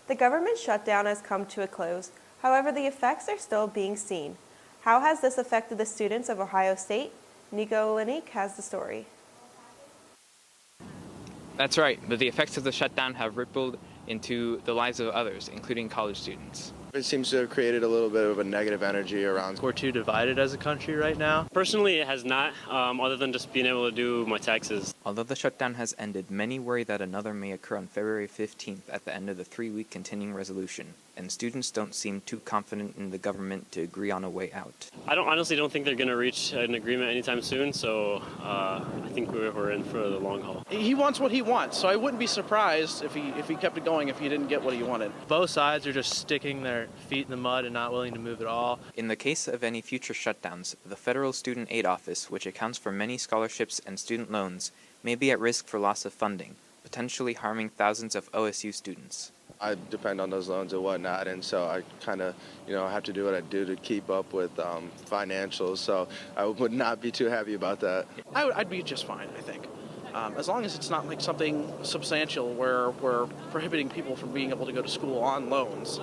The government shutdown has come to a close. However, the effects are still being seen. How has this affected the students of Ohio State? Nico Olinik has the story. That's right, but the effects of the shutdown have rippled into the lives of others, including college students. It seems to have created a little bit of a negative energy around. We're too divided as a country right now. Personally, it has not, other than just being able to do my taxes. Although the shutdown has ended, many worry that another may occur on February 15th at the end of the 3-week continuing resolution, and students don't seem too confident in the government to agree on a way out. I honestly don't think they're going to reach an agreement anytime soon, so I think we're in for the long haul. He wants what he wants, so I wouldn't be surprised if he kept it going if he didn't get what he wanted. Both sides are just sticking their feet in the mud and not willing to move at all. In the case of any future shutdowns, the Federal Student Aid Office, which accounts for many scholarships and student loans, may be at risk for loss of funding, potentially harming thousands of OSU students. I depend on those loans and whatnot, and so I kind of, have to do what I do to keep up with financials, so I would not be too happy about that. I'd be just fine, I think. As long as it's not like something substantial where we're prohibiting people from being able to go to school on loans.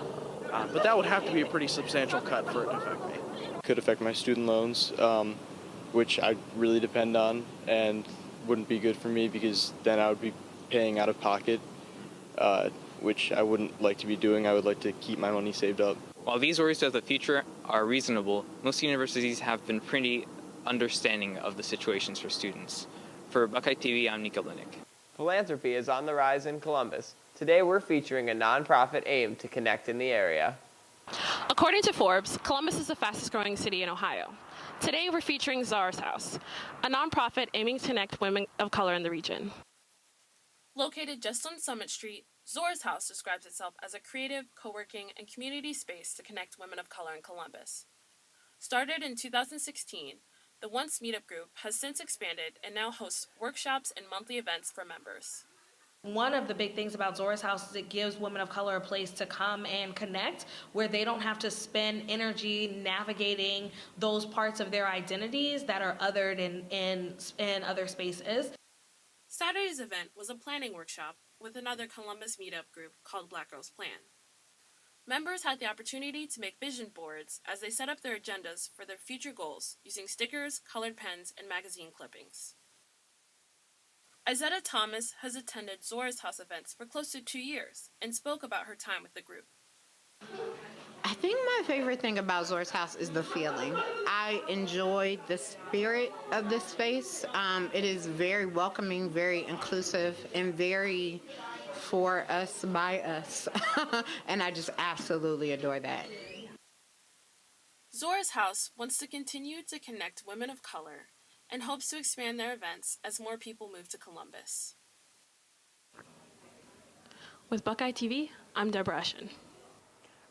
But that would have to be a pretty substantial cut for it to affect me. Could affect my student loans, which I really depend on, and wouldn't be good for me because then I would be paying out of pocket, which I wouldn't like to be doing. I would like to keep my money saved up. While these worries of the future are reasonable, most universities have been pretty understanding of the situations for students. For BuckeyeTV, I'm Nico Olinik. Philanthropy is on the rise in Columbus. Today we're featuring a nonprofit aimed to connect in the area. According to Forbes, Columbus is the fastest growing city in Ohio. Today we're featuring Zuras House, a nonprofit aiming to connect women of color in the region. Located just on Summit Street, Zuras House describes itself as a creative, co-working, and community space to connect women of color in Columbus. Started in 2016, the once meetup group has since expanded and now hosts workshops and monthly events for members. One of the big things about Zuras House is it gives women of color a place to come and connect where they don't have to spend energy navigating those parts of their identities that are othered in other spaces. Saturday's event was a planning workshop with another Columbus meetup group called Black Girls Plan. Members had the opportunity to make vision boards as they set up their agendas for their future goals using stickers, colored pens, and magazine clippings. Izetta Thomas has attended Zuras House events for close to 2 years and spoke about her time with the group. I think my favorite thing about Zuras House is the feeling. I enjoy the spirit of this space. It is very welcoming, very inclusive, and very for us, by us. And I just absolutely adore that. Zuras House wants to continue to connect women of color and hopes to expand their events as more people move to Columbus. With Buckeye TV, I'm Deborah Eschen.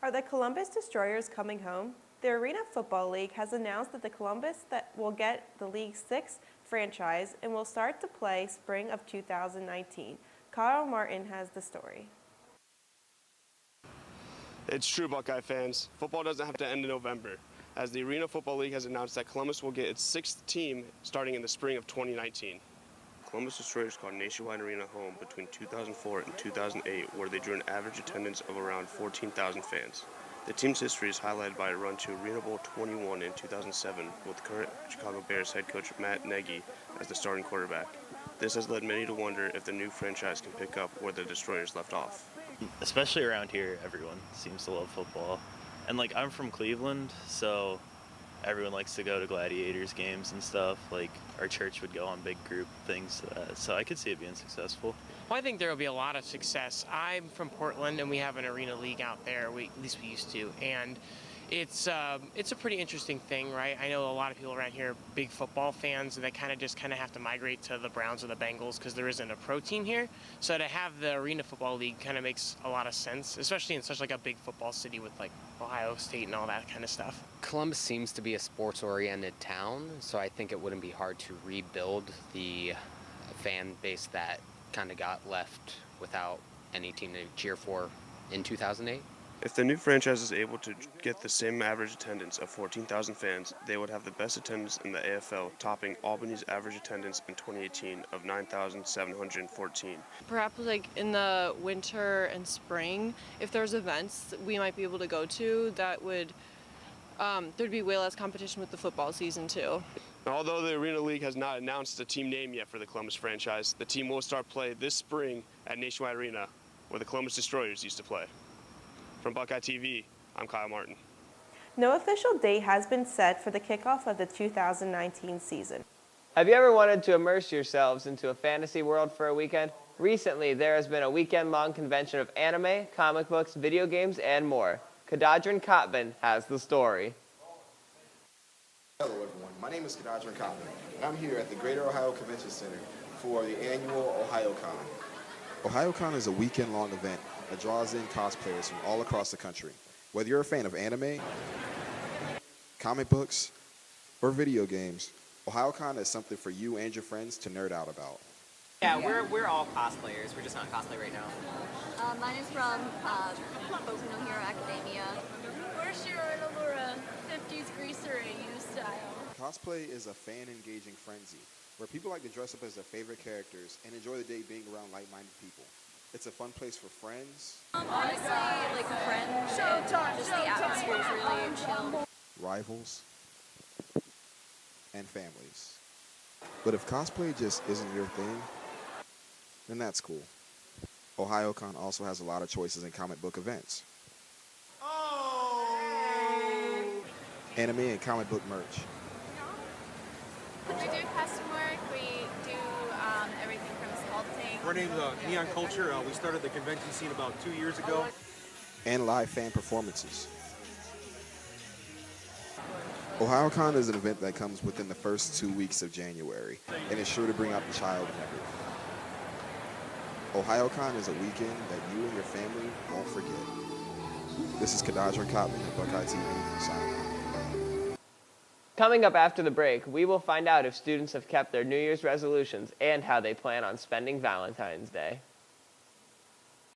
Are the Columbus Destroyers coming home? The Arena Football League has announced that the Columbus that will get the league's 6th franchise and will start to play spring of 2019. Kyle Martin has the story. It's true, Buckeye fans. Football doesn't have to end in November, as the Arena Football League has announced that Columbus will get its 6th team starting in the spring of 2019. Columbus Destroyers called Nationwide Arena home between 2004 and 2008, where they drew an average attendance of around 14,000 fans. The team's history is highlighted by a run to Arena Bowl 21 in 2007, with current Chicago Bears head coach Matt Nagy as the starting quarterback. This has led many to wonder if the new franchise can pick up where the Destroyers left off. Especially around here, everyone seems to love football. And I'm from Cleveland, so everyone likes to go to Gladiators games and stuff. Our church would go on big group things, so I could see it being successful. Well, I think there will be a lot of success. I'm from Portland, and we have an arena league out there. At least we used to, and it's a pretty interesting thing, right? I know a lot of people around here are big football fans, and they kind of have to migrate to the Browns or the Bengals because there isn't a pro team here. So to have the Arena Football League kind of makes a lot of sense, especially in such a big football city with Ohio State and all that kind of stuff. Columbus seems to be a sports-oriented town, so I think it wouldn't be hard to rebuild the fan base that kind of got left without any team to cheer for in 2008. If the new franchise is able to get the same average attendance of 14,000 fans, they would have the best attendance in the AFL, topping Albany's average attendance in 2018 of 9,714. Perhaps like in the winter and spring, if there's events we might be able to go to, that would there'd be way less competition with the football season too. Although the Arena League has not announced a team name yet for the Columbus franchise, the team will start play this spring at Nationwide Arena, where the Columbus Destroyers used to play. From Buckeye TV, I'm Kyle Martin. No official date has been set for the kickoff of the 2019 season. Have you ever wanted to immerse yourselves into a fantasy world for a weekend? Recently, there has been a weekend-long convention of anime, comic books, video games, and more. Kadadran Kotman has the story. Hello everyone, my name is Kadadran Kotman, and I'm here at the Greater Ohio Convention Center for the annual OhioCon. OhioCon is a weekend-long event that draws in cosplayers from all across the country. Whether you're a fan of anime, comic books, or video games, OhioCon is something for you and your friends to nerd out about. Yeah, we're all cosplayers. We're just not cosplay right now. Mine is from Boku no Hero Academia. We're Shiro and Allura, 50s Greaser AU style. Cosplay is a fan-engaging frenzy where people like to dress up as their favorite characters and enjoy the day being around like-minded people. It's a fun place for friends, Honestly, like friends, and just the atmosphere is really chill. rivals, and families. But if cosplay just isn't your thing, then that's cool. OhioCon also has a lot of choices in comic book events. Anime and comic book merch. We do custom work, we do everything from sculpting. Our name's Neon Culture. We started the convention scene about 2 years ago. And live fan performances. OhioCon is an event that comes within the first 2 weeks of January and is sure to bring out the child in everyone. OhioCon is a weekend that you and your family won't forget. This is Kadadran Kotman at Buckeye TV, signing off. Coming up after the break, we will find out if students have kept their New Year's resolutions and how they plan on spending Valentine's Day.